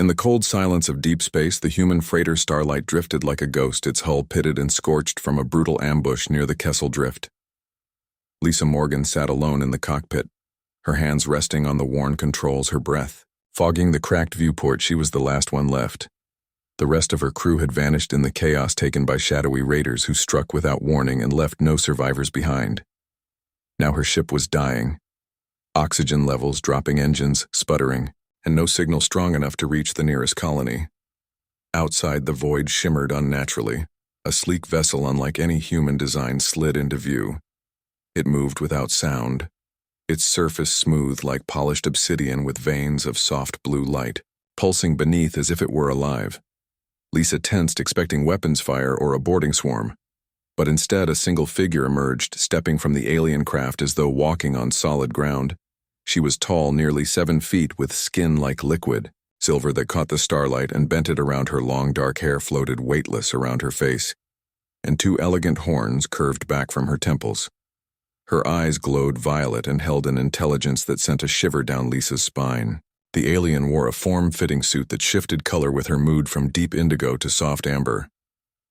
In the cold silence of deep space, the human freighter Starlight drifted like a ghost, its hull pitted and scorched from a brutal ambush near the Kessel Drift. Lisa Morgan sat alone in the cockpit, her hands resting on the worn controls, her breath fogging the cracked viewport. She was the last one left. The rest of her crew had vanished in the chaos taken by shadowy raiders who struck without warning and left no survivors behind. Now her ship was dying. Oxygen levels dropping, engines sputtering, and no signal strong enough to reach the nearest colony. Outside, the void shimmered unnaturally. A sleek vessel unlike any human design slid into view. It moved without sound, its surface smooth like polished obsidian with veins of soft blue light, pulsing beneath as if it were alive. Lisa tensed, expecting weapons fire or a boarding swarm. But instead, a single figure emerged, stepping from the alien craft as though walking on solid ground. She was tall, nearly 7 feet, with skin like liquid, silver that caught the starlight and bent it around her. Long dark hair floated weightless around her face, and 2 elegant horns curved back from her temples. Her eyes glowed violet and held an intelligence that sent a shiver down Lisa's spine. The alien wore a form-fitting suit that shifted color with her mood from deep indigo to soft amber,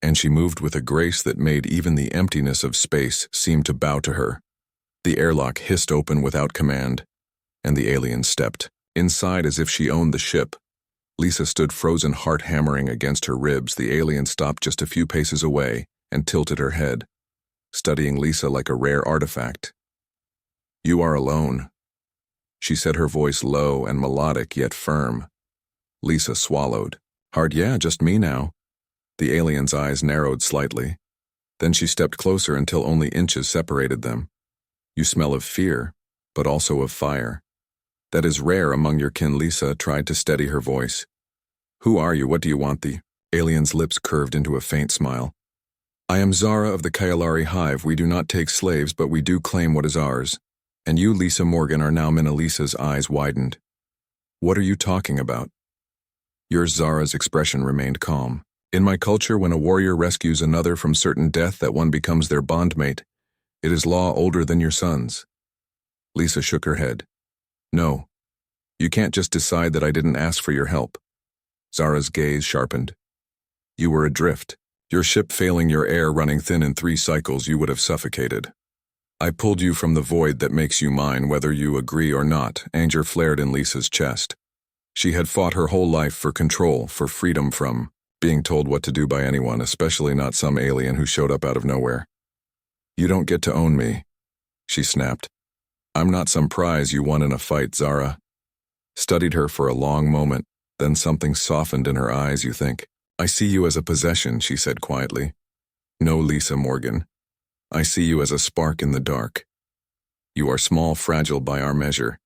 and she moved with a grace that made even the emptiness of space seem to bow to her. The airlock hissed open without command, and the alien stepped inside as if she owned the ship. Lisa stood frozen, heart hammering against her ribs. The alien stopped just a few paces away and tilted her head, studying Lisa like a rare artifact. "You are alone," she said, her voice low and melodic yet firm. Lisa swallowed. "Hard, yeah, just me now." The alien's eyes narrowed slightly. Then she stepped closer until only inches separated them. "You smell of fear, but also of fire. That is rare among your kin." Lisa tried to steady her voice. "Who are you? What do you want?" The alien's lips curved into a faint smile. "I am Zara of the Kailari Hive. We do not take slaves, but we do claim what is ours. And you, Lisa Morgan, are now Mina." Lisa's eyes widened. "What are you talking about?" Yours, Zara's expression remained calm. "In my culture, when a warrior rescues another from certain death, that one becomes their bondmate. It is law older than your son's." Lisa shook her head. "No. You can't just decide that I didn't ask for your help." Zara's gaze sharpened. "You were adrift. Your ship failing, your air running thin. In 3 cycles you would have suffocated. I pulled you from the void that makes you mine, whether you agree or not." Anger flared in Lisa's chest. She had fought her whole life for control, for freedom from being told what to do by anyone, especially not some alien who showed up out of nowhere. "You don't get to own me," she snapped. "I'm not some prize you won in a fight." Zara studied her for a long moment, then something softened in her eyes. "You think I see you as a possession," she said quietly. "No, Lisa Morgan. I see you as a spark in the dark. You are small, fragile by our measure,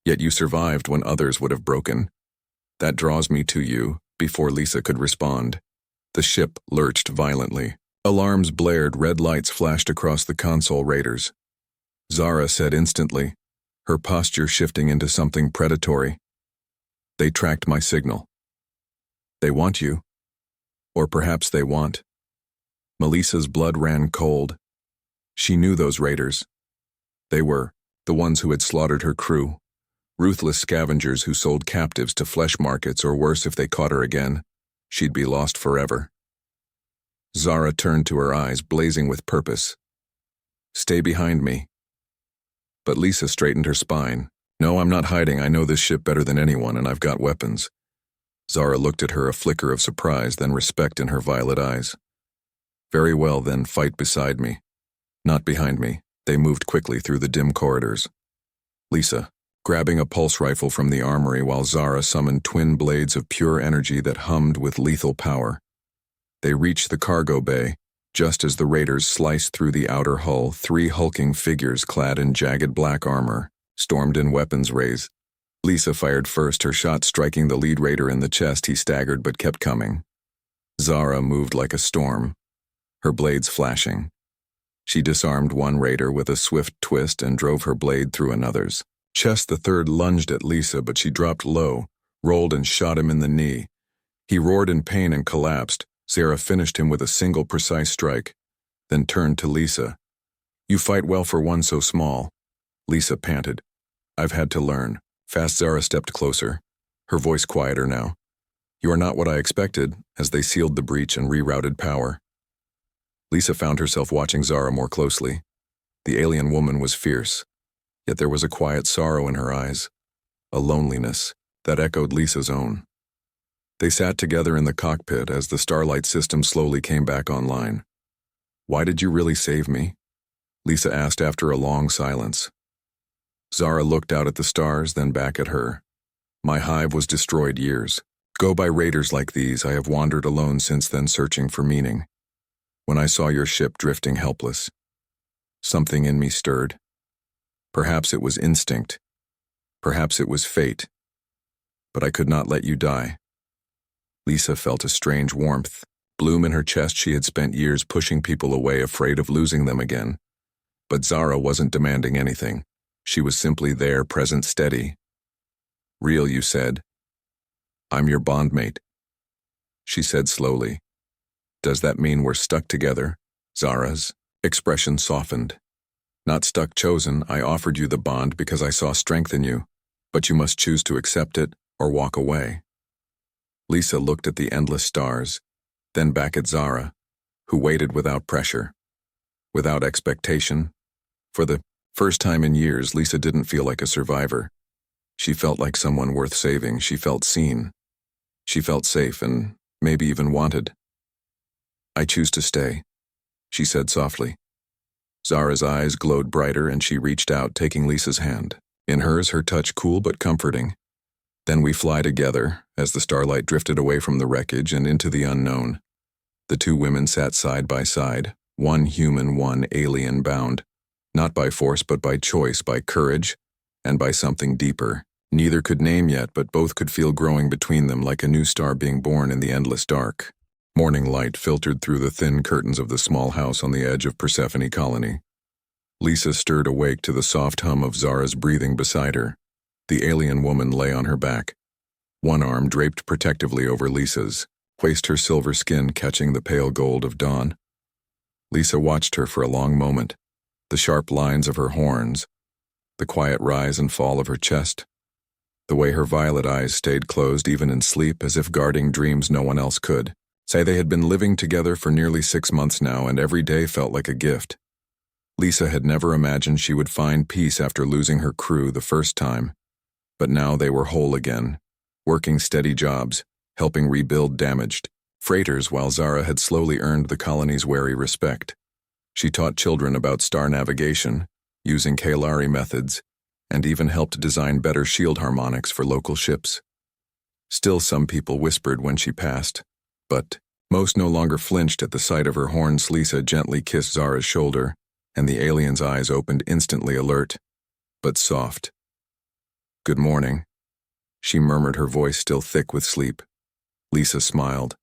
yet you survived when others would have broken. That draws me to you." Before Lisa could respond, the ship lurched violently. Alarms blared, red lights flashed across the console. "Raiders," Zara said instantly, her posture shifting into something predatory. "They tracked my signal. They want you. Or perhaps they want." Melissa's blood ran cold. She knew those raiders. They were the ones who had slaughtered her crew, ruthless scavengers who sold captives to flesh markets, or worse, if they caught her again, she'd be lost forever. Zara turned to her eyes, blazing with purpose. "Stay behind me." But Lisa straightened her spine. "No, I'm not hiding. I know this ship better than anyone, and I've got weapons." Zara looked at her, a flicker of surprise, then respect in her violet eyes. "Very well, then fight beside me, not behind me." They moved quickly through the dim corridors. Lisa, grabbing a pulse rifle from the armory, while Zara summoned twin blades of pure energy that hummed with lethal power. They reached the cargo bay, just as the raiders sliced through the outer hull. 3 hulking figures clad in jagged black armor stormed in, weapons raised. Lisa fired first, her shot striking the lead raider in the chest. He staggered but kept coming. Zara moved like a storm, her blades flashing. She disarmed one raider with a swift twist and drove her blade through another's chest. The third lunged at Lisa, but she dropped low, rolled and shot him in the knee. He roared in pain and collapsed. Zara finished him with a single precise strike, then turned to Lisa. "You fight well for one so small." Lisa panted. "I've had to learn." Fast. Zara stepped closer, her voice quieter now. "You are not what I expected," as they sealed the breach and rerouted power. Lisa found herself watching Zara more closely. The alien woman was fierce, yet there was a quiet sorrow in her eyes, a loneliness that echoed Lisa's own. They sat together in the cockpit as the Starlight system slowly came back online. "Why did you really save me?" Lisa asked after a long silence. Zara looked out at the stars, then back at her. "My hive was destroyed years ago by raiders like these. I have wandered alone since then, searching for meaning. When I saw your ship drifting helpless, something in me stirred. Perhaps it was instinct. Perhaps it was fate. But I could not let you die." Lisa felt a strange warmth bloom in her chest. She had spent years pushing people away, afraid of losing them again. But Zara wasn't demanding anything. She was simply there, present, steady. "Real, you said. I'm your bondmate," she said slowly. "Does that mean we're stuck together?" Zara's expression softened. "Not stuck, chosen. I offered you the bond because I saw strength in you, but you must choose to accept it or walk away." Lisa looked at the endless stars, then back at Zara, who waited without pressure, without expectation. For the first time in years, Lisa didn't feel like a survivor. She felt like someone worth saving. She felt seen. She felt safe and maybe even wanted. "I choose to stay," she said softly. Zara's eyes glowed brighter and she reached out, taking Lisa's hand. In hers, her touch cool but comforting. "Then we fly together," as the Starlight drifted away from the wreckage and into the unknown. The two women sat side by side, one human, one alien, bound, not by force but by choice, by courage, and by something deeper. Neither could name yet, but both could feel growing between them, like a new star being born in the endless dark. Morning light filtered through the thin curtains of the small house on the edge of Persephone Colony. Lisa stirred awake to the soft hum of Zara's breathing beside her. The alien woman lay on her back, one arm draped protectively over Lisa's waist, her silver skin catching the pale gold of dawn. Lisa watched her for a long moment, the sharp lines of her horns, the quiet rise and fall of her chest, the way her violet eyes stayed closed even in sleep, as if guarding dreams no one else could. They had been living together for nearly 6 months now, and every day felt like a gift. Lisa had never imagined she would find peace after losing her crew the first time, but now they were whole again, working steady jobs, helping rebuild damaged freighters, while Zara had slowly earned the colony's wary respect. She taught children about star navigation, using Kalari methods, and even helped design better shield harmonics for local ships. Still, some people whispered when she passed, but most no longer flinched at the sight of her horns. Lisa gently kissed Zara's shoulder, and the alien's eyes opened, instantly alert, but soft. "Good morning," she murmured, her voice still thick with sleep. Lisa smiled.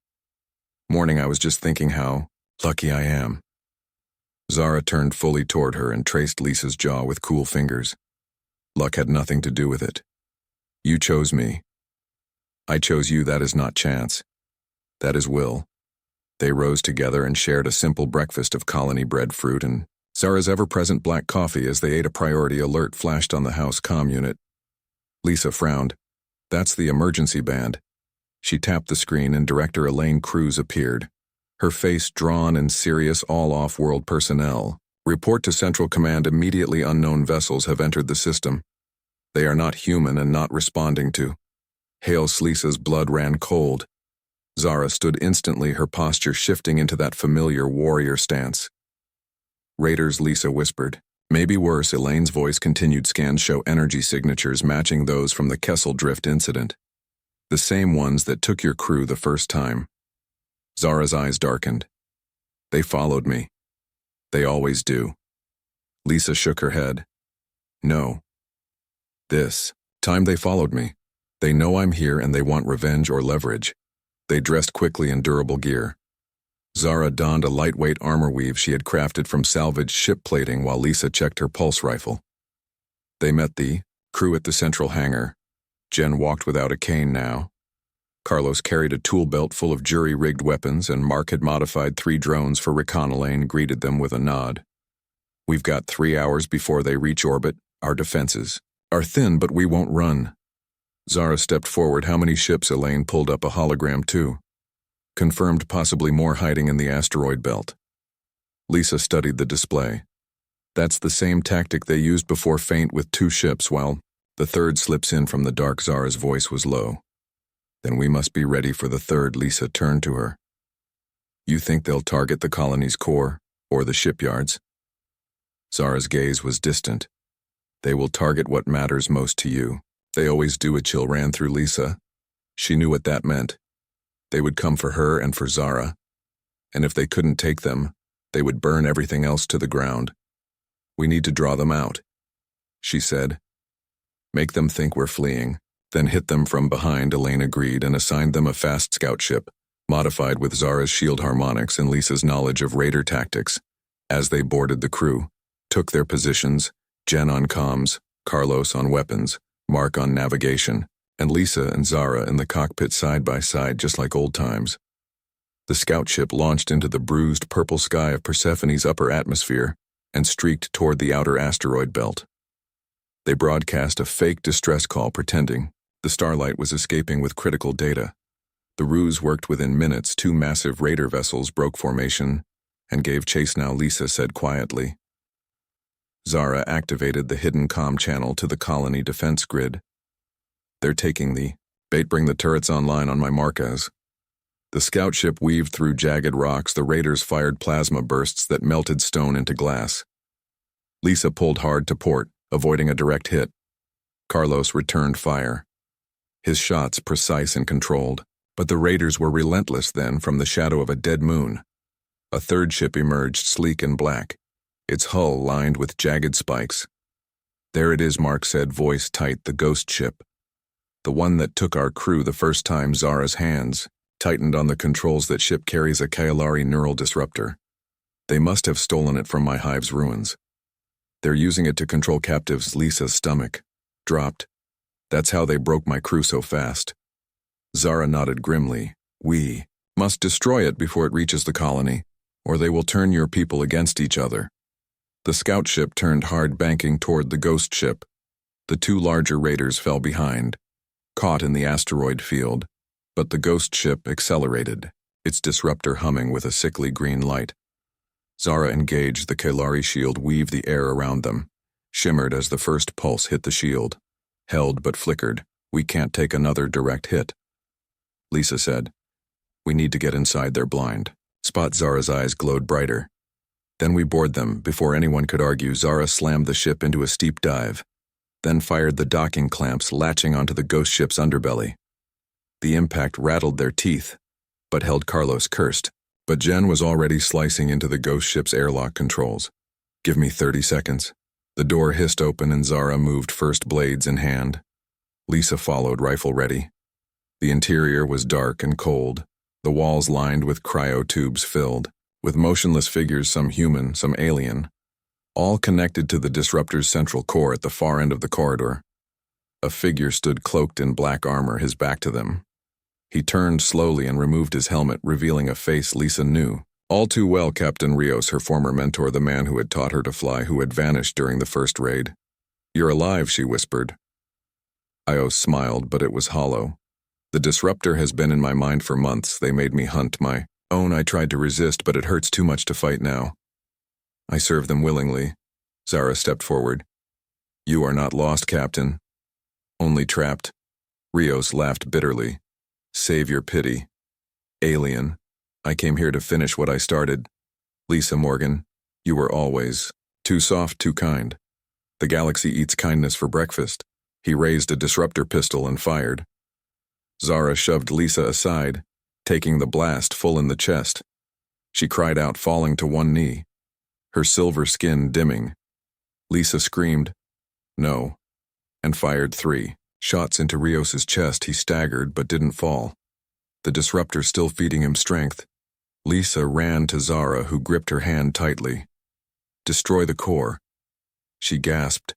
"Morning, I was just thinking how lucky I am." Zara turned fully toward her and traced Lisa's jaw with cool fingers. "Luck had nothing to do with it. You chose me. I chose you. That is not chance. That is will." They rose together and shared a simple breakfast of colony-bred fruit and Zara's ever-present black coffee. As they ate, a priority alert flashed on the house comm unit. Lisa frowned. "That's the emergency band." She tapped the screen and Director Elaine Cruz appeared, her face drawn and serious. "All off-world personnel, report to Central Command immediately. Unknown vessels have entered the system. They are not human and not responding to." Lisa's blood ran cold. Zara stood instantly, her posture shifting into that familiar warrior stance. "Raiders," Lisa whispered. "Maybe worse." Elaine's voice continued. "Scans show energy signatures matching those from the Kessel Drift incident. The same ones that took your crew the first time." Zara's eyes darkened. "They followed me. They always do." Lisa shook her head. "No. This time they followed me. They know I'm here and they want revenge or leverage." They dressed quickly in durable gear. Zara donned a lightweight armor weave she had crafted from salvaged ship plating, while Lisa checked her pulse rifle. They met the crew at the central hangar. Jen walked without a cane now. Carlos carried a tool belt full of jury-rigged weapons, and Mark had modified 3 drones for recon. Elaine greeted them with a nod. "We've got 3 hours before they reach orbit. Our defenses are thin, but we won't run." Zara stepped forward. How many ships? Elaine pulled up a hologram too. Confirmed possibly more hiding in the asteroid belt. Lisa studied the display. That's the same tactic they used before Feint with 2 ships while the third slips in from the dark. Zara's voice was low. Then we must be ready for the third. Lisa turned to her. You think they'll target the colony's core or the shipyards? Zara's gaze was distant. They will target what matters most to you. They always do. A chill ran through Lisa. She knew what that meant. They would come for her and for Zara. And if they couldn't take them, they would burn everything else to the ground. We need to draw them out, she said. Make them think we're fleeing, then hit them from behind. Elaine agreed and assigned them a fast scout ship, modified with Zara's shield harmonics and Lisa's knowledge of raider tactics. As they boarded, the crew took their positions, Jen on comms, Carlos on weapons, Mark on navigation, and Lisa and Zara in the cockpit side by side just like old times. The scout ship launched into the bruised purple sky of Persephone's upper atmosphere and streaked toward the outer asteroid belt. They broadcast a fake distress call pretending the Starlight was escaping with critical data. The ruse worked. Within minutes. 2 massive raider vessels broke formation and gave chase. Now, Lisa said quietly. Zara activated the hidden comm channel to the colony defense grid. They're taking the bait. Bring the turrets online on my Marquez. The scout ship weaved through jagged rocks. The raiders fired plasma bursts that melted stone into glass. Lisa pulled hard to port, avoiding a direct hit. Carlos returned fire. His shots precise and controlled, but the raiders were relentless. Then, from the shadow of a dead moon, a third ship emerged, sleek and black, its hull lined with jagged spikes. There it is, Mark said, voice tight. The ghost ship. The one that took our crew the first time. Zara's hands tightened on the controls. That ship carries a Kailari neural disruptor. They must have stolen it from my hive's ruins. They're using it to control captives. Lisa's stomach dropped. That's how they broke my crew so fast. Zara nodded grimly. We must destroy it before it reaches the colony, or they will turn your people against each other. The scout ship turned hard, banking toward the ghost ship. The 2 larger raiders fell behind, caught in the asteroid field, but the ghost ship accelerated, its disruptor humming with a sickly green light. Zara engaged the Kailari shield, weaved the air around them, shimmered as the first pulse hit the shield, held but flickered. We can't take another direct hit, Lisa said. We need to get inside their blind spot. Zara's eyes glowed brighter. Then we board them. Before anyone could argue, Zara slammed the ship into a steep dive, then fired the docking clamps, latching onto the ghost ship's underbelly. The impact rattled their teeth, but held. Carlos cursed, but Jen was already slicing into the ghost ship's airlock controls. Give me 30 seconds. The door hissed open and Zara moved, first blades in hand. Lisa followed, rifle ready. The interior was dark and cold, the walls lined with cryotubes filled with motionless figures, some human, some alien, all connected to the disruptor's central core. At the far end of the corridor, a figure stood cloaked in black armor, his back to them. He turned slowly and removed his helmet, revealing a face Lisa knew all too well. Captain Rios, her former mentor, the man who had taught her to fly, who had vanished during the first raid. You're alive, she whispered. Ios smiled, but it was hollow. The disruptor has been in my mind for months. They made me hunt my own. I tried to resist, but it hurts too much to fight now. I serve them willingly. Zara stepped forward. You are not lost, Captain. Only trapped. Rios laughed bitterly. Save your pity. Alien. I came here to finish what I started. Lisa Morgan, you were always too soft, too kind. The galaxy eats kindness for breakfast. He raised a disruptor pistol and fired. Zara shoved Lisa aside, taking the blast full in the chest. She cried out, falling to one knee, her silver skin dimming. Lisa screamed, no, and fired 3 shots into Rios's chest. He staggered but didn't fall, the disruptor still feeding him strength. Lisa ran to Zara, who gripped her hand tightly. Destroy the core, she gasped.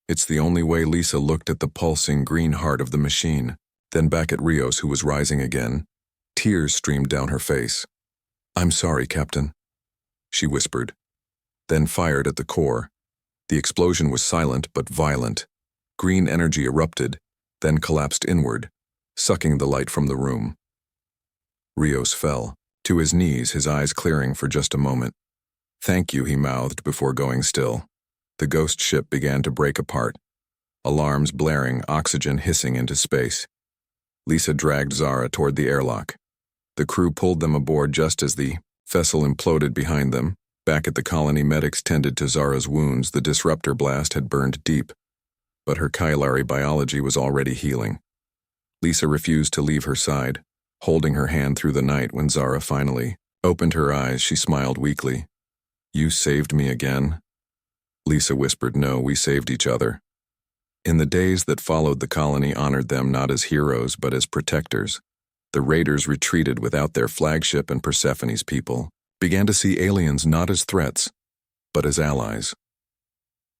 It's the only way. Lisa looked at the pulsing green heart of the machine, then back at Rios, who was rising again. Tears streamed down her face. I'm sorry, Captain, she whispered, then fired at the core. The explosion was silent but violent. Green energy erupted, then collapsed inward, sucking the light from the room. Rios fell, to his knees, his eyes clearing for just a moment. "Thank you," he mouthed before going still. The ghost ship began to break apart, alarms blaring, oxygen hissing into space. Lisa dragged Zara toward the airlock. The crew pulled them aboard just as the vessel imploded behind them. Back at the colony, medics tended to Zara's wounds. The disruptor blast had burned deep, but her Kailari biology was already healing. Lisa refused to leave her side, holding her hand through the night. When Zara finally opened her eyes, she smiled weakly. "You saved me again?" Lisa whispered, "No, we saved each other." In the days that followed, the colony honored them not as heroes but as protectors. The raiders retreated without their flagship, and Persephone's people began to see aliens not as threats, but as allies.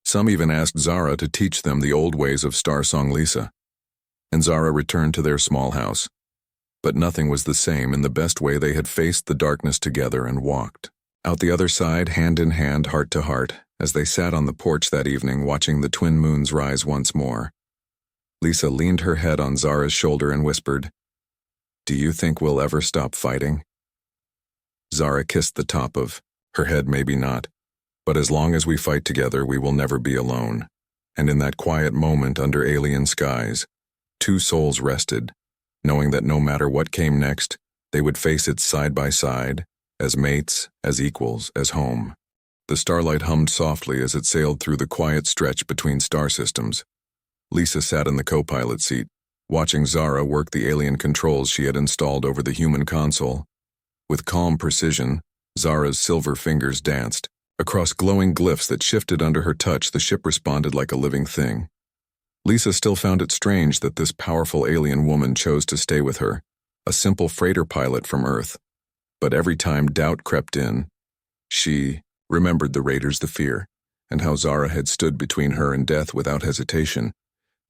Some even asked Zara to teach them the old ways of Starsong Lisa, and Zara returned to their small house. But nothing was the same. In the best way, they had faced the darkness together and walked out the other side, hand in hand, heart to heart, as they sat on the porch that evening, watching the twin moons rise once more. Lisa leaned her head on Zara's shoulder and whispered, "Do you think we'll ever stop fighting?" Zara kissed the top of her head. "Maybe not, but as long as we fight together, we will never be alone." And in that quiet moment under alien skies, two souls rested, knowing that no matter what came next, they would face it side by side, as mates, as equals, as home. The starlight hummed softly as it sailed through the quiet stretch between star systems. Lisa sat in the co-pilot seat, watching Zara work the alien controls she had installed over the human console. With calm precision, Zara's silver fingers danced across glowing glyphs that shifted under her touch. The ship responded like a living thing. Lisa still found it strange that this powerful alien woman chose to stay with her, a simple freighter pilot from Earth. But every time doubt crept in, she remembered the raiders, the fear, and how Zara had stood between her and death without hesitation.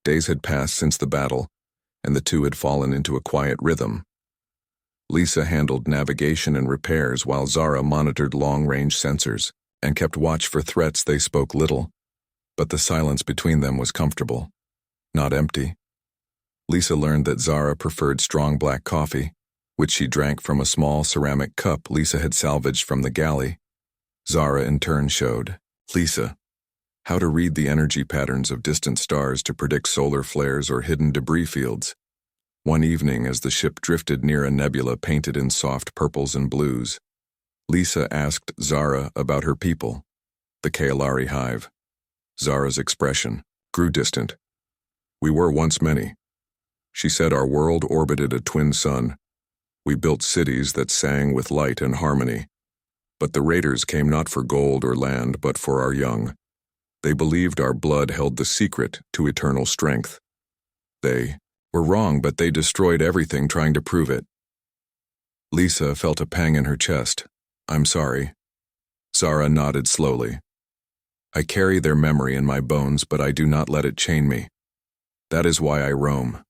Days had passed since the battle, and the two had fallen into a quiet rhythm. Lisa handled navigation and repairs, while Zara monitored long-range sensors and kept watch for threats. They spoke little, but the silence between them was comfortable, not empty. Lisa learned that Zara preferred strong black coffee, which she drank from a small ceramic cup Lisa had salvaged from the galley. Zara in turn showed Lisa how to read the energy patterns of distant stars to predict solar flares or hidden debris fields. One evening, as the ship drifted near a nebula painted in soft purples and blues, Lisa asked Zara about her people, the Kailari hive. Zara's expression grew distant. "We were once many." She said, "Our world orbited a twin sun. We built cities that sang with light and harmony. But the raiders came not for gold or land, but for our young. They believed our blood held the secret to eternal strength. They were wrong, but they destroyed everything trying to prove it." Lisa felt a pang in her chest. "I'm sorry." Zara nodded slowly. "I carry their memory in my bones, but I do not let it chain me. That is why I roam,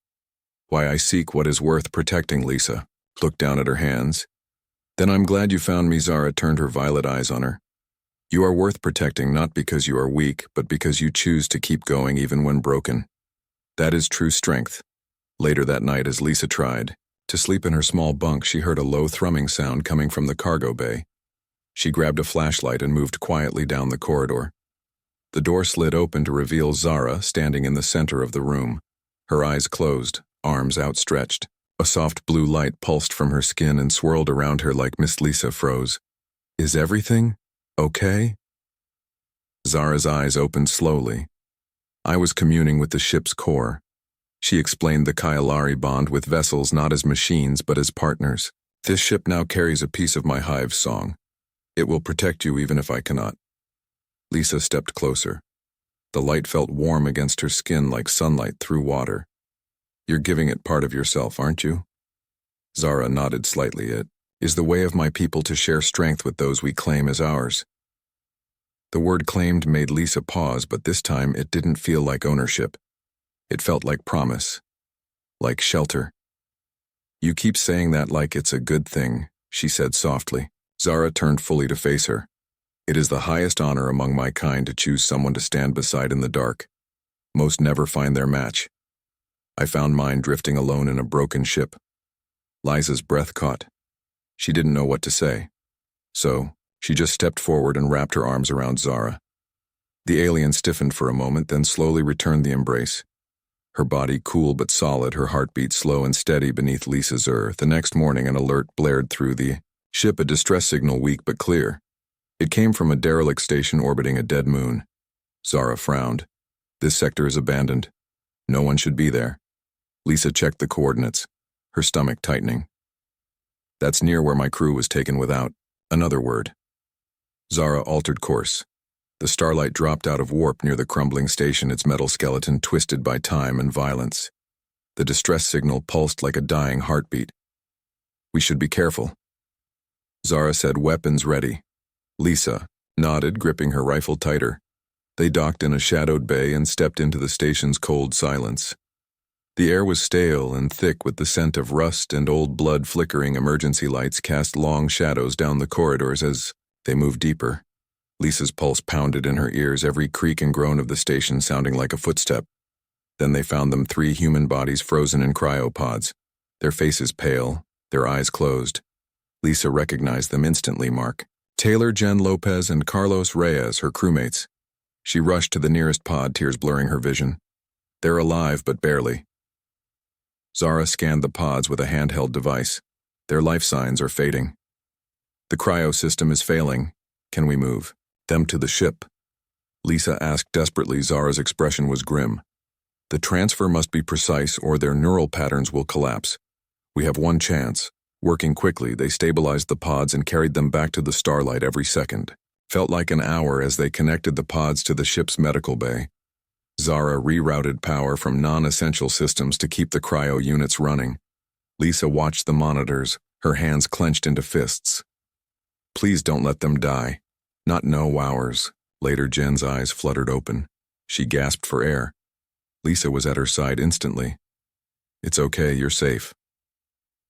why I seek what is worth protecting." Lisa looked down at her hands. "Then I'm glad you found me." Zara turned her violet eyes on her. "You are worth protecting, not because you are weak, but because you choose to keep going even when broken. That is true strength." Later that night, as Lisa tried to sleep in her small bunk, she heard a low thrumming sound coming from the cargo bay. She grabbed a flashlight and moved quietly down the corridor. The door slid open to reveal Zara standing in the center of the room, her eyes closed, arms outstretched. A soft blue light pulsed from her skin and swirled around her like mist. Lisa froze. "Is everything okay?" Zara's eyes opened slowly. "I was communing with the ship's core." She explained the Kailari bond with vessels not as machines but as partners. "This ship now carries a piece of my hive's song. It will protect you even if I cannot." Lisa stepped closer. The light felt warm against her skin like sunlight through water. "You're giving it part of yourself, aren't you?" Zara nodded slightly. "It is the way of my people to share strength with those we claim as ours." The word claimed made Lisa pause, but this time it didn't feel like ownership. It felt like promise, like shelter. "You keep saying that like it's a good thing," she said softly. Zara turned fully to face her. "It is the highest honor among my kind to choose someone to stand beside in the dark. Most never find their match." I found mine drifting alone in a broken ship. Liza's breath caught. She didn't know what to say. So, she just stepped forward and wrapped her arms around Zara. The alien stiffened for a moment, then slowly returned the embrace. Her body cool but solid, her heartbeat slow and steady beneath Lisa's ear. The next morning, an alert blared through the ship, a distress signal weak but clear. It came from a derelict station orbiting a dead moon. Zara frowned. This sector is abandoned. No one should be there. Lisa checked the coordinates, her stomach tightening. That's near where my crew was taken without another word. Zara altered course. The Starlight dropped out of warp near the crumbling station, its metal skeleton twisted by time and violence. The distress signal pulsed like a dying heartbeat. We should be careful. Zara said, weapons ready. Lisa nodded, gripping her rifle tighter. They docked in a shadowed bay and stepped into the station's cold silence. The air was stale and thick with the scent of rust, and old blood. Flickering emergency lights cast long shadows down the corridors as they moved deeper. Lisa's pulse pounded in her ears, every creak and groan of the station sounding like a footstep. Then they found them, 3 human bodies frozen in cryopods, their faces pale, their eyes closed. Lisa recognized them instantly. Mark, Taylor, Jen Lopez, and Carlos Reyes, her crewmates. She rushed to the nearest pod, tears blurring her vision. They're alive, but barely. Zara scanned the pods with a handheld device. Their life signs are fading. The cryo system is failing. Can we move them to the ship? Lisa asked desperately. Zara's expression was grim. The transfer must be precise or their neural patterns will collapse. We have one chance. Working quickly, they stabilized the pods and carried them back to the Starlight. Every second felt like an hour as they connected the pods to the ship's medical bay. Zara rerouted power from non-essential systems to keep the cryo units running. Lisa watched the monitors, her hands clenched into fists. Please don't let them die. Not no hours. Later, Jen's eyes fluttered open. She gasped for air. Lisa was at her side instantly. It's okay, you're safe.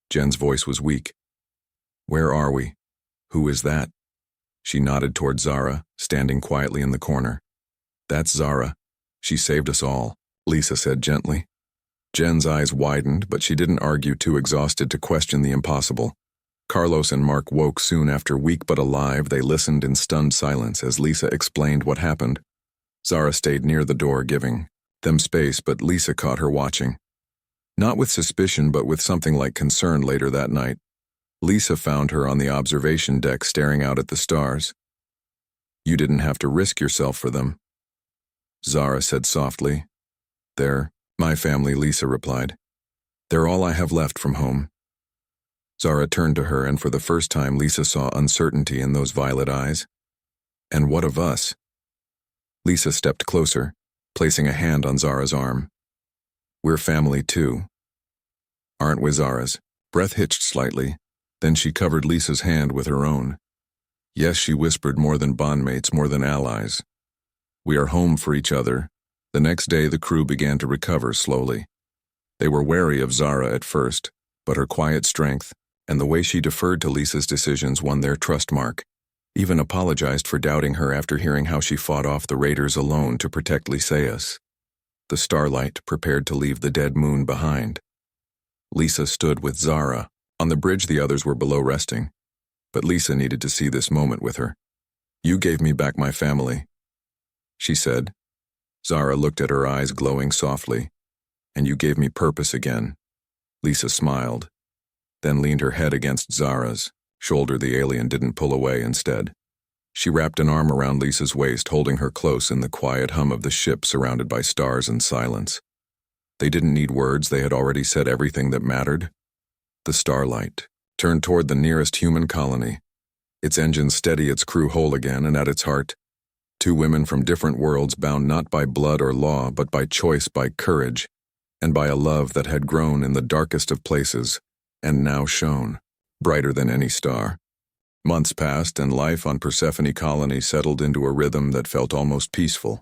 Jen's voice was weak. Where are we? Who is that? She nodded toward Zara, standing quietly in the corner. That's Zara. She saved us all, Lisa said gently. Jen's eyes widened, but she didn't argue, too exhausted to question the impossible. Carlos and Mark woke soon after, weak but alive. They listened in stunned silence as Lisa explained what happened. Zara stayed near the door, giving them space, but Lisa caught her watching. Not with suspicion, but with something like concern. Later that night, Lisa found her on the observation deck staring out at the stars. You didn't have to risk yourself for them, Zara said softly. They're my family, Lisa replied. They're all I have left from home. Zara turned to her, and for the first time Lisa saw uncertainty in those violet eyes. And what of us? Lisa stepped closer, placing a hand on Zara's arm. We're family too. Aren't we? Zara's breath hitched slightly, then she covered Lisa's hand with her own. Yes, she whispered, more than bondmates, more than allies. We are home for each other. The next day the crew began to recover slowly. They were wary of Zara at first, but her quiet strength and the way she deferred to Lisa's decisions won their trust. Mark even apologized for doubting her after hearing how she fought off the raiders alone to protect Lysaeus. The Starlight prepared to leave the dead moon behind. Lisa stood with Zara. On the bridge the others were below resting, but Lisa needed to see this moment with her. You gave me back my family, she said. Zara looked at her, eyes glowing softly. And you gave me purpose again. Lisa smiled, then leaned her head against Zara's shoulder. The alien didn't pull away. Instead, she wrapped an arm around Lisa's waist, holding her close in the quiet hum of the ship surrounded by stars and silence. They didn't need words. They had already said everything that mattered. The Starlight turned toward the nearest human colony, its engines steady, its crew whole again, and at its heart, 2 women from different worlds, bound not by blood or law, but by choice, by courage, and by a love that had grown in the darkest of places, and now shone, brighter than any star. Months passed, and life on Persephone Colony settled into a rhythm that felt almost peaceful.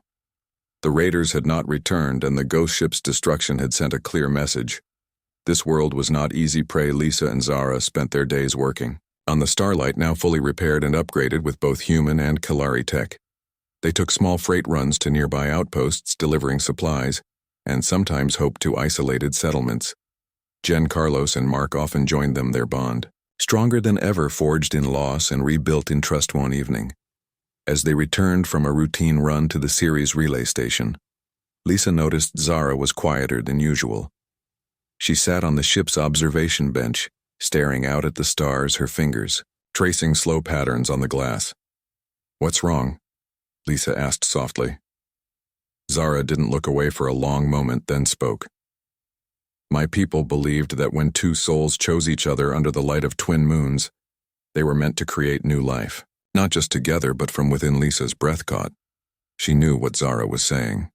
The raiders had not returned, and the ghost ship's destruction had sent a clear message. This world was not easy prey. Lisa and Zara spent their days working on the Starlight, now fully repaired and upgraded with both human and Kalari tech. They took small freight runs to nearby outposts, delivering supplies, and sometimes hoped to isolated settlements. Jen, Carlos, and Mark often joined them, their bond, stronger than ever, forged in loss and rebuilt in trust one evening. As they returned from a routine run to the series relay station, Lisa noticed Zara was quieter than usual. She sat on the ship's observation bench, staring out at the stars, her fingers tracing slow patterns on the glass. "What's wrong?" Lisa asked softly. Zara didn't look away for a long moment, then spoke. "My people believed that when two souls chose each other under the light of twin moons, they were meant to create new life, not just together but from within." Lisa's breath caught. She knew what Zara was saying.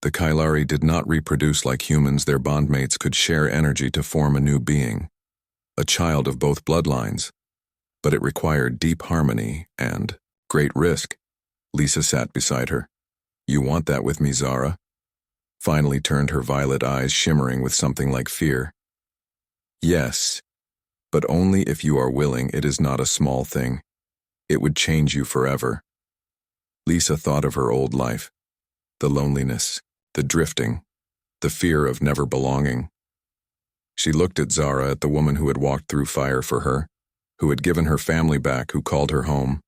The Kailari did not reproduce like humans. Their bondmates could share energy to form a new being, a child of both bloodlines, but it required deep harmony and great risk. Lisa sat beside her. "You want that with me, Zara?" Finally turned, her violet eyes shimmering with something like fear. "Yes, but only if you are willing. It is not a small thing. It would change you forever." Lisa thought of her old life, the loneliness, the drifting, the fear of never belonging. She looked at Zara, at the woman who had walked through fire for her, who had given her family back, who called her home.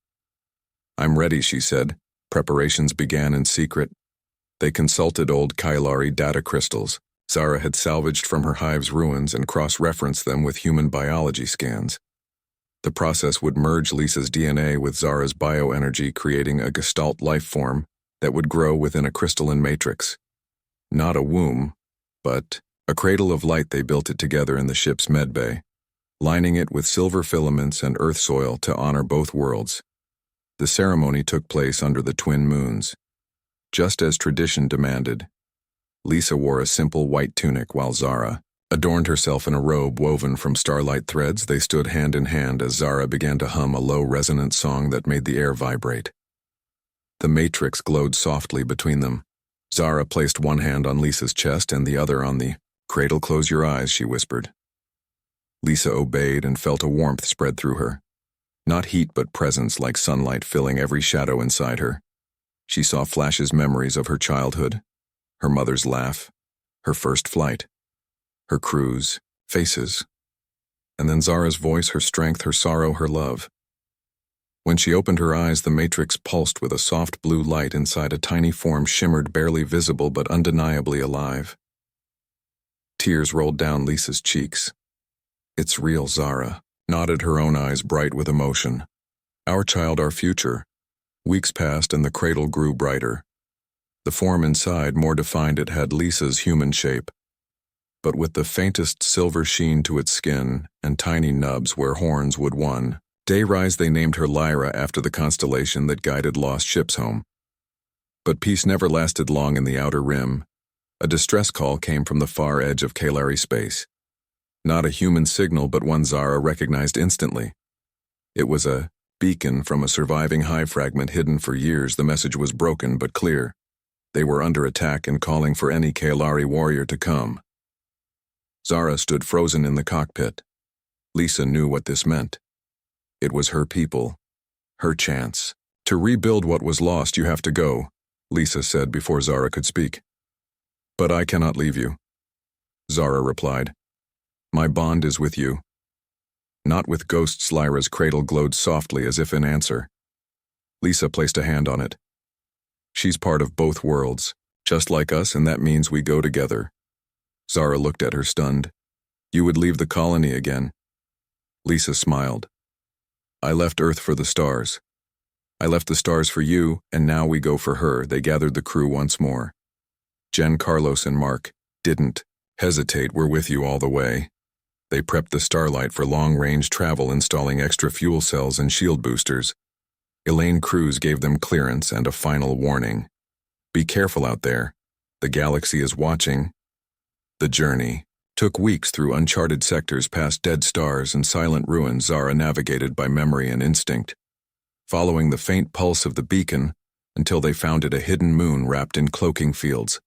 "I'm ready," she said. Preparations began in secret. They consulted old Kailari data crystals Zara had salvaged from her hive's ruins and cross-referenced them with human biology scans. The process would merge Lisa's DNA with Zara's bioenergy, creating a gestalt life form that would grow within a crystalline matrix. Not a womb, but a cradle of light. They built it together in the ship's medbay, lining it with silver filaments and earth soil to honor both worlds. The ceremony took place under the twin moons, just as tradition demanded. Lisa wore a simple white tunic while Zara adorned herself in a robe woven from starlight threads. They stood hand in hand as Zara began to hum a low resonant song that made the air vibrate. The matrix glowed softly between them. Zara placed one hand on Lisa's chest and the other on the cradle. "Close your eyes," she whispered. Lisa obeyed and felt a warmth spread through her. Not heat but presence, like sunlight filling every shadow inside her. She saw flashes, memories of her childhood, her mother's laugh, her first flight, her cruise, faces, and then Zara's voice, her strength, her sorrow, her love. When she opened her eyes, the matrix pulsed with a soft blue light. Inside, a tiny form shimmered, barely visible but undeniably alive. Tears rolled down Lisa's cheeks. "It's real," Zara nodded, her own eyes bright with emotion. "Our child, our future." Weeks passed and the cradle grew brighter. The form inside, more defined, it had Lisa's human shape, but with the faintest silver sheen to its skin and tiny nubs where horns would one day rise. They named her Lyra, after the constellation that guided lost ships home. But peace never lasted long in the outer rim. A distress call came from the far edge of Kailari space. Not a human signal, but one Zara recognized instantly. It was a beacon from a surviving hive fragment hidden for years. The message was broken but clear. They were under attack and calling for any Kailari warrior to come. Zara stood frozen in the cockpit. Lisa knew what this meant. It was her people, her chance. "To rebuild what was lost, you have to go," Lisa said before Zara could speak. "But I cannot leave you," Zara replied. "My bond is with you." "Not with ghosts." Lyra's cradle glowed softly as if in answer. Lisa placed a hand on it. "She's part of both worlds, just like us, and that means we go together." Zara looked at her, stunned. "You would leave the colony again?" Lisa smiled. "I left Earth for the stars. I left the stars for you, and now we go for her." They gathered the crew once more. Jen, Carlos, and Mark didn't hesitate. "We're with you all the way." They prepped the Starlight for long-range travel, installing extra fuel cells and shield boosters. Elaine Cruz gave them clearance and a final warning. "Be careful out there. The galaxy is watching." The journey took weeks through uncharted sectors, past dead stars and silent ruins. Zara navigated by memory and instinct, following the faint pulse of the beacon until they found it, a hidden moon wrapped in cloaking fields,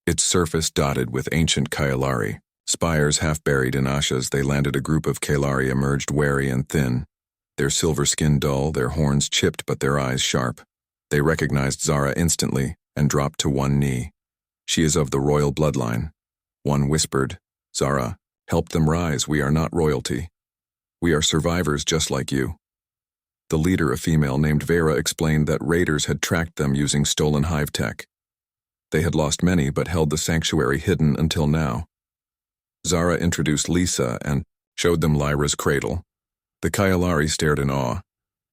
its surface dotted with ancient Kailari spires half buried in ashas. They landed. A group of Kailari emerged, wary and thin, their silver skin dull, their horns chipped but their eyes sharp. They recognized Zara instantly and dropped to one knee. She is of the royal bloodline. One whispered, Zara, help them rise, we are not royalty. We are survivors just like you. The leader, a female named Vera, explained that raiders had tracked them using stolen hive tech. They had lost many but held the sanctuary hidden until now. Zara introduced Lisa and showed them Lyra's cradle. The Kailari stared in awe.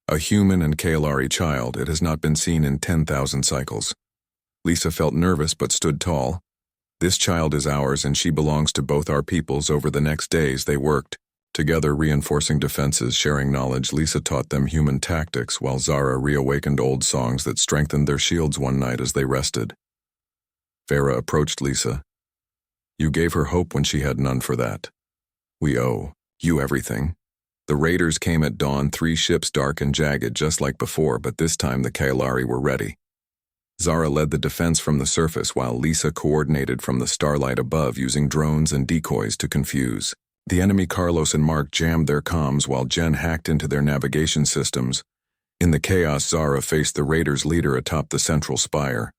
A human and Kailari child, it has not been seen in 10,000 cycles. Lisa felt nervous but stood tall. This child is ours and she belongs to both our peoples. Over the next days they worked, together reinforcing defenses, sharing knowledge. Lisa taught them human tactics while Zara reawakened old songs that strengthened their shields one night as they rested. Vera approached Lisa. You gave her hope when she had none for that. We owe you everything. The raiders came at dawn, 3 ships dark and jagged just like before, but this time the Kailari were ready. Zara led the defense from the surface while Lisa coordinated from the starlight above using drones and decoys to confuse. The enemy Carlos and Mark jammed their comms while Jen hacked into their navigation systems. In the chaos, Zara faced the raiders' leader atop the central spire.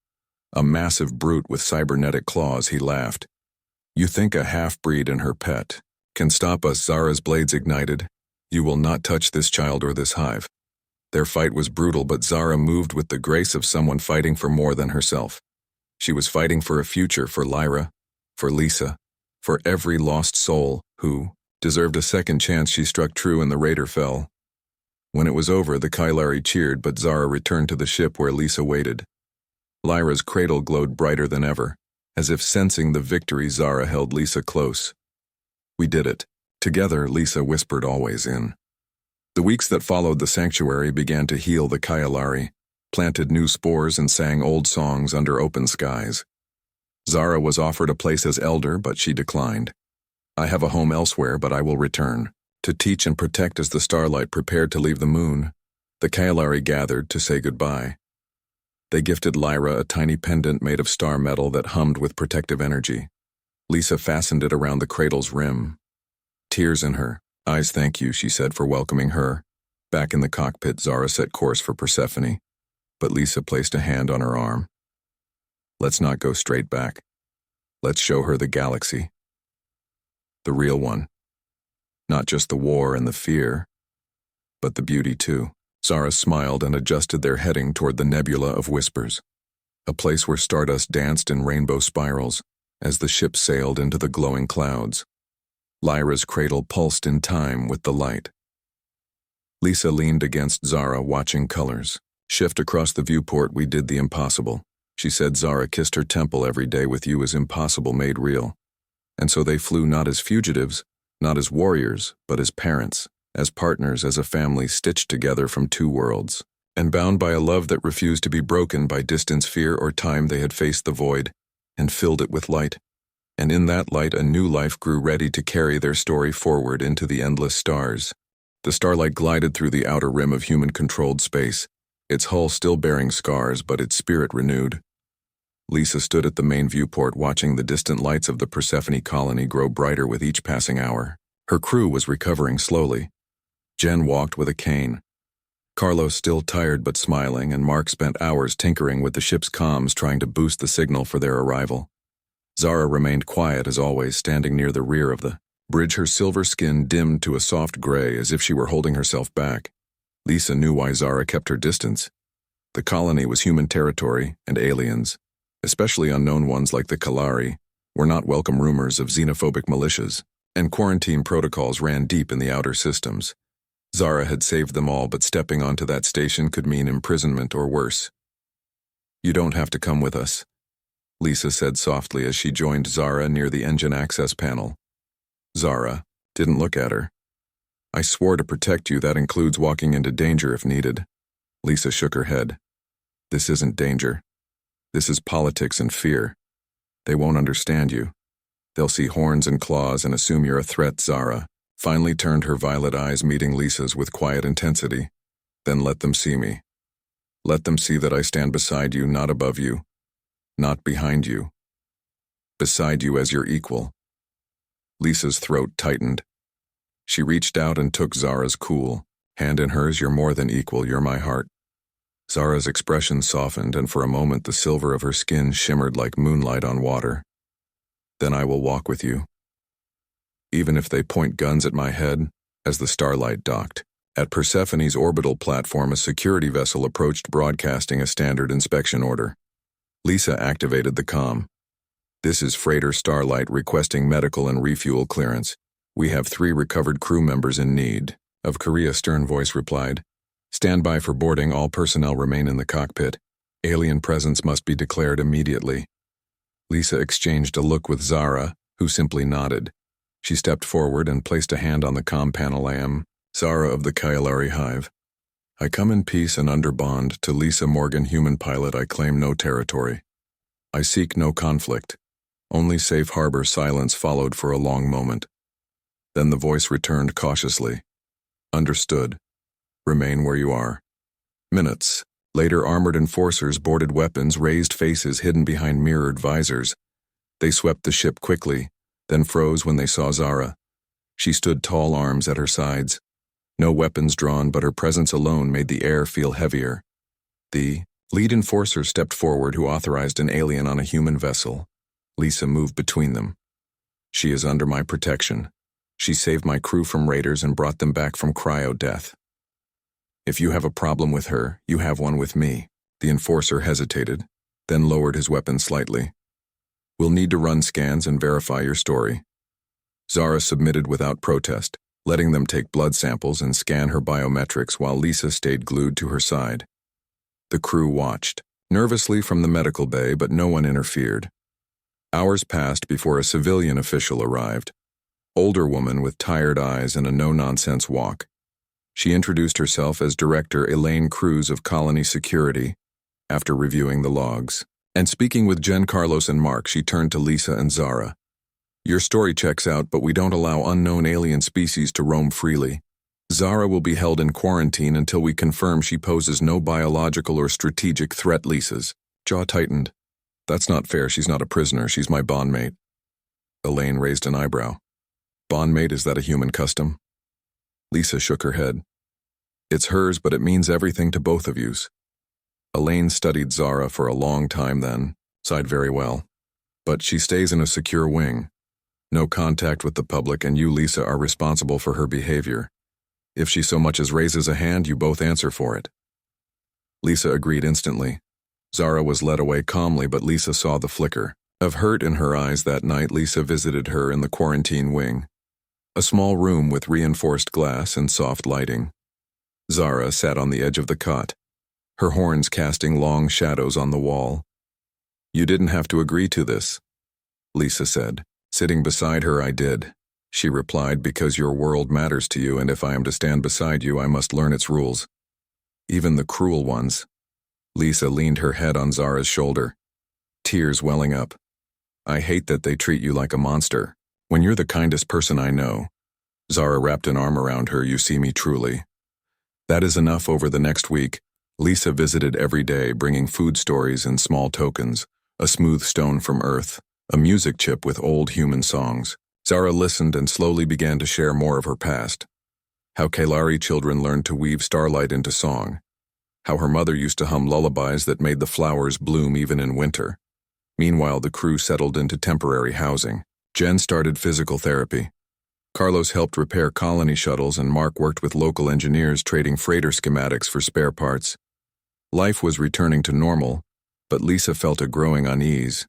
A massive brute with cybernetic claws, he laughed. You think a half-breed and her pet can stop us? Zara's blades ignited. You will not touch this child or this hive. Their fight was brutal, but Zara moved with the grace of someone fighting for more than herself. She was fighting for a future, for Lyra, for Lisa, for every lost soul who deserved a second chance. She struck true and the raider fell. When it was over, the Kailari cheered, but Zara returned to the ship where Lisa waited. Lyra's cradle glowed brighter than ever. As if sensing the victory, Zara held Lisa close. We did it. Together, Lisa whispered, always in. The weeks that followed, the sanctuary began to heal the Kailari, planted new spores and sang old songs under open skies. Zara was offered a place as elder, but she declined. I have a home elsewhere, but I will return, to teach and protect. As the starlight prepared to leave the moon, the Kailari gathered to say goodbye. They gifted Lyra a tiny pendant made of star metal that hummed with protective energy. Lisa fastened it around the cradle's rim. Tears in her eyes. Thank you, she said, for welcoming her. Back in the cockpit, Zara set course for Persephone, but Lisa placed a hand on her arm. Let's not go straight back. Let's show her the galaxy. The real one. Not just the war and the fear, but the beauty too. Zara smiled and adjusted their heading toward the nebula of whispers, a place where stardust danced in rainbow spirals as the ship sailed into the glowing clouds. Lyra's cradle pulsed in time with the light. Lisa leaned against Zara, watching colors shift across the viewport. We did the impossible, she said. Zara kissed her temple. Every day with you is impossible made real. And so they flew, not as fugitives, not as warriors, but as parents, as partners, as a family stitched together from 2 worlds, and bound by a love that refused to be broken by distance, fear, or time. They had faced the void and filled it with light, and in that light a new life grew, ready to carry their story forward into the endless stars. The starlight glided through the outer rim of human-controlled space, its hull still bearing scars, but its spirit renewed. Lisa stood at the main viewport, watching the distant lights of the Persephone colony grow brighter with each passing hour. Her crew was recovering slowly. Jen walked with a cane. Carlos still tired but smiling, and Mark spent hours tinkering with the ship's comms, trying to boost the signal for their arrival. Zara remained quiet as always, standing near the rear of the bridge, her silver skin dimmed to a soft gray as if she were holding herself back. Lisa knew why Zara kept her distance. The colony was human territory, and aliens, especially unknown ones like the Kalari, were not welcome. Rumors of xenophobic militias and quarantine protocols ran deep in the outer systems. Zara had saved them all, but stepping onto that station could mean imprisonment or worse. You don't have to come with us, Lisa said softly as she joined Zara near the engine access panel. Zara didn't look at her. I swore to protect you. That includes walking into danger if needed. Lisa shook her head. This isn't danger. This is politics and fear. They won't understand you. They'll see horns and claws and assume you're a threat. Zara finally turned her violet eyes, meeting Lisa's with quiet intensity. Then let them see me. Let them see that I stand beside you, not above you, not behind you. Beside you as your equal. Lisa's throat tightened. She reached out and took Zara's cool hand in hers. You're more than equal, you're my heart. Zara's expression softened, and for a moment the silver of her skin shimmered like moonlight on water. Then I will walk with you. Even if they point guns at my head, as the Starlight docked. At Persephone's orbital platform, a security vessel approached, broadcasting a standard inspection order. Lisa activated the comm. This is Freighter Starlight requesting medical and refuel clearance. We have 3 recovered crew members in need. Of Korea, stern voice replied. Stand by for boarding. All personnel remain in the cockpit. Alien presence must be declared immediately. Lisa exchanged a look with Zara, who simply nodded. She stepped forward and placed a hand on the comm panel. I am Zara of the Kailari Hive. I come in peace and under bond. To Lisa Morgan, human pilot, I claim no territory. I seek no conflict. Only safe harbor. Silence followed for a long moment. Then the voice returned cautiously. Understood. Remain where you are. Minutes. Later, armored enforcers boarded, weapons raised, faces hidden behind mirrored visors. They swept the ship quickly, then froze when they saw Zara. She stood tall, arms at her sides. No weapons drawn, but her presence alone made the air feel heavier. The lead enforcer stepped forward, who authorized an alien on a human vessel. Lisa moved between them. She is under my protection. She saved my crew from raiders and brought them back from cryo-death. If you have a problem with her, you have one with me. The enforcer hesitated, then lowered his weapon slightly. We'll need to run scans and verify your story. Zara submitted without protest, letting them take blood samples and scan her biometrics while Lisa stayed glued to her side. The crew watched, nervously from the medical bay, but no one interfered. Hours passed before a civilian official arrived. Older woman with tired eyes and a no-nonsense walk. She introduced herself as Director Elaine Cruz of Colony Security. After reviewing the logs and speaking with Jen, Carlos, and Mark, she turned to Lisa and Zara. Your story checks out, but we don't allow unknown alien species to roam freely. Zara will be held in quarantine until we confirm she poses no biological or strategic threat. Lisa's jaw tightened. That's not fair. She's not a prisoner. She's my bondmate. Elaine raised an eyebrow. Bondmate, is that a human custom? Lisa shook her head. It's hers, but it means everything to both of yous. Elaine studied Zara for a long time, then sighed. Very well. But she stays in a secure wing. No contact with the public, and you, Lisa, are responsible for her behavior. If she so much as raises a hand, you both answer for it. Lisa agreed instantly. Zara was led away calmly, but Lisa saw the flicker of hurt in her eyes. That night, Lisa visited her in the quarantine wing. A small room with reinforced glass and soft lighting. Zara sat on the edge of the cot, her horns casting long shadows on the wall. You didn't have to agree to this, Lisa said. Sitting beside her, I did. She replied, because your world matters to you, and if I am to stand beside you, I must learn its rules. Even the cruel ones. Lisa leaned her head on Zara's shoulder, tears welling up. I hate that they treat you like a monster, when you're the kindest person I know. Zara wrapped an arm around her. You see me truly. That is enough. Over the next week, Lisa visited every day, bringing food stories and small tokens, a smooth stone from Earth, a music chip with old human songs. Zara listened and slowly began to share more of her past. How Kailari children learned to weave starlight into song. How her mother used to hum lullabies that made the flowers bloom even in winter. Meanwhile, the crew settled into temporary housing. Jen started physical therapy. Carlos helped repair colony shuttles, and Mark worked with local engineers, trading freighter schematics for spare parts. Life was returning to normal, but Lisa felt a growing unease.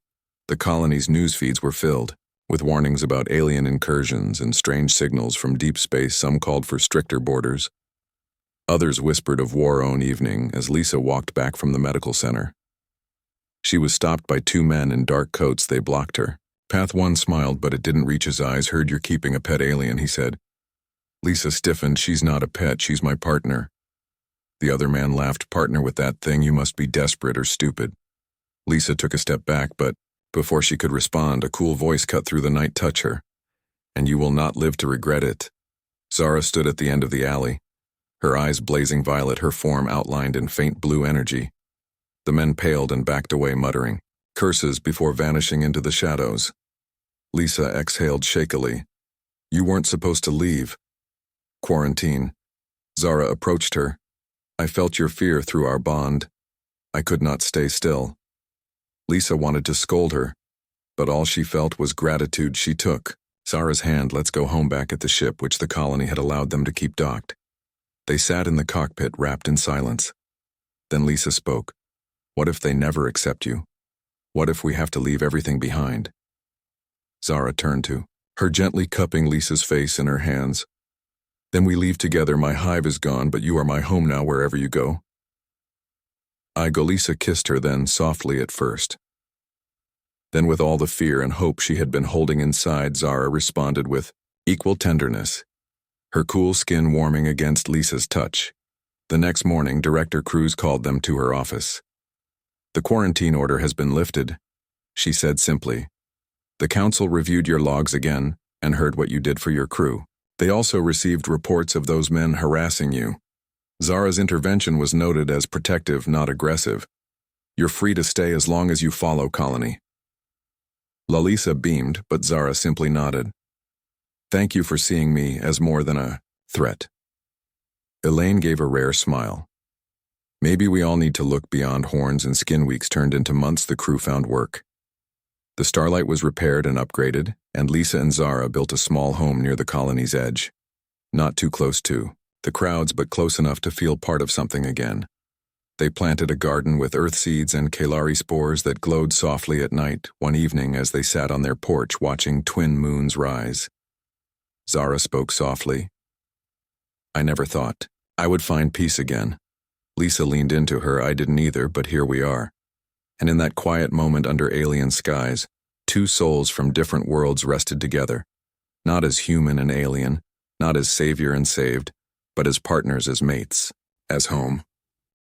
The colony's news feeds were filled with warnings about alien incursions and strange signals from deep space. Some called for stricter borders. Others whispered of war. One evening, as Lisa walked back from the medical center, she was stopped by 2 men in dark coats. They blocked her. Path 1 smiled, but it didn't reach his eyes. Heard you're keeping a pet alien, he said. Lisa stiffened. She's not a pet, she's my partner. The other man laughed. Partner with that thing? You must be desperate or stupid. Lisa took a step back, but before she could respond, a cool voice cut through the night. Touch her, and you will not live to regret it. Zara stood at the end of the alley, her eyes blazing violet, her form outlined in faint blue energy. The men paled and backed away, muttering curses before vanishing into the shadows. Lisa exhaled shakily. You weren't supposed to leave. Quarantine. Zara approached her. I felt your fear through our bond. I could not stay still. Lisa wanted to scold her, but all she felt was gratitude. She took Zara's hand. Let's go home back at the ship which the colony had allowed them to keep docked. They sat in the cockpit wrapped in silence. Then Lisa spoke. What if they never accept you? What if we have to leave everything behind? Zara turned to her, gently cupping Lisa's face in her hands. Then we leave together. My hive is gone, but you are my home now wherever you go. I go. Lisa kissed her, then softly at first. Then with all the fear and hope she had been holding inside, Zara responded with equal tenderness, her cool skin warming against Lisa's touch. The next morning, Director Cruz called them to her office. The quarantine order has been lifted, she said simply. The council reviewed your logs again and heard what you did for your crew. They also received reports of those men harassing you. Zara's intervention was noted as protective, not aggressive. You're free to stay as long as you follow Colony. Lalisa beamed, but Zara simply nodded. Thank you for seeing me as more than a threat. Elaine gave a rare smile. Maybe we all need to look beyond horns and skin. Weeks turned into months. The crew found work. The Starlight was repaired and upgraded, and Lisa and Zara built a small home near the colony's edge. Not too close to the crowds, but close enough to feel part of something again. They planted a garden with earth seeds and Kalari spores that glowed softly at night one evening as they sat on their porch watching twin moons rise. Zara spoke softly. I never thought I would find peace again. Lisa leaned into her. I didn't either, but here we are. And in that quiet moment under alien skies, two souls from different worlds rested together, not as human and alien, not as savior and saved, but as partners, as mates, as home.